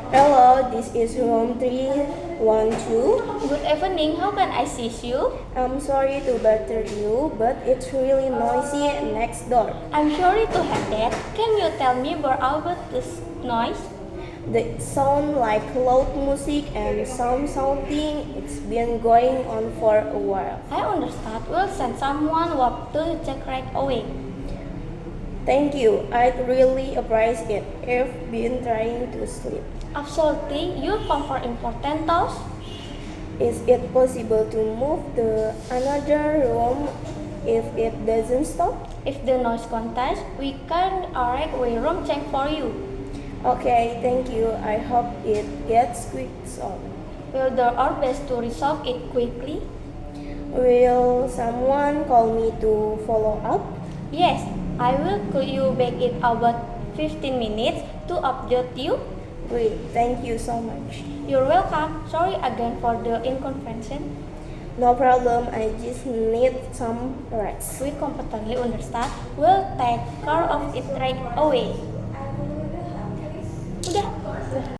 Hello, this is room 312. Good evening, how can I assist you? I'm sorry to bother you, but it's really noisy next door. I'm sorry to have that. Can you tell me more about this noise? They sound like loud music and some shouting. It's been going on for a while. I understand. We'll send someone up to check right away. Thank you. I'd really appreciate it. I've been trying to sleep. Absolutely, you come for important talks. Is it possible to move to another room if it doesn't stop? If the noise continues, we can arrange a room check for you. Okay, thank you. I hope it gets fixed up. We'll do our best to resolve it quickly. Will someone call me to follow up? Yes, I will call you back in about 15 minutes to update you. Great, thank you so much. You're welcome. Sorry again for the inconvenience. No problem, I just need some rest. We completely understand. We'll take care of it right away. Udah.